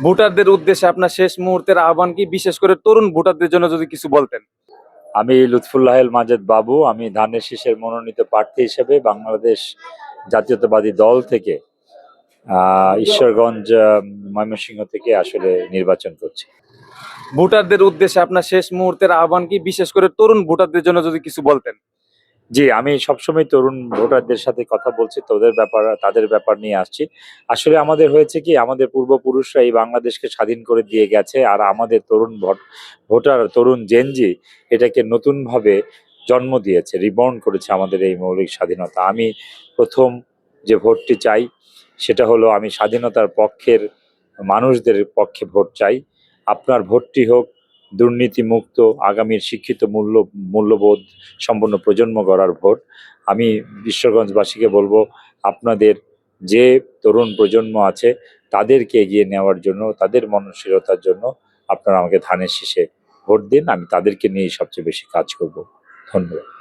ভোটারদের উদ্দেশ্যে আপনার শেষ মুহূর্তের আহ্বান কি, বিশেষ করে তরুণ ভোটারদের জন্য যদি কিছু বলতেন? আমি লুৎফুল্লাহেল মাজেদ বাবু, আমি ধানের শীষের মনোনীত প্রার্থী হিসেবে বাংলাদেশ জাতীয়তাবাদী দল থেকে ঈশ্বরগঞ্জ ময়মনসিংহ থেকে আসলে নির্বাচন করছি। ভোটারদের উদ্দেশ্যে আপনার শেষ মুহূর্তের আহ্বান কি, বিশেষ করে তরুণ ভোটারদের জন্য যদি কিছু বলতেন? জি, আমি সবসময় তরুণ ভোটারদের সাথে কথা বলছি, তাদের ব্যাপার নিয়ে আসছি। আসলে আমাদের হয়েছে কি, আমাদের পূর্বপুরুষরা এই বাংলাদেশকে স্বাধীন করে দিয়ে গেছে, আর আমাদের তরুণ ভোটার, তরুণ জেনজি এটাকে নতুনভাবে জন্ম দিয়েছে, রিবর্ন করেছে আমাদের এই মৌলিক স্বাধীনতা। আমি প্রথম যে ভোটটি চাই সেটা হলো, আমি স্বাধীনতার পক্ষের মানুষদের পক্ষে ভোট চাই। আপনার ভোটটি হোক দুর্নীতিমুক্ত, আগামীর শিক্ষিত মূল্যবোধ সম্পন্ন প্রজন্ম গড়ার ভোট। আমি ঈশ্বরগঞ্জবাসীকে বলবো, আপনাদের যে তরুণ প্রজন্ম আছে তাদেরকে এগিয়ে নেওয়ার জন্য, তাদের মননশীলতার জন্য আপনারা আমাকে ধানের শীষে ভোট দিন। আমি তাদেরকে নিয়েই সবচেয়ে বেশি কাজ করব। ধন্যবাদ।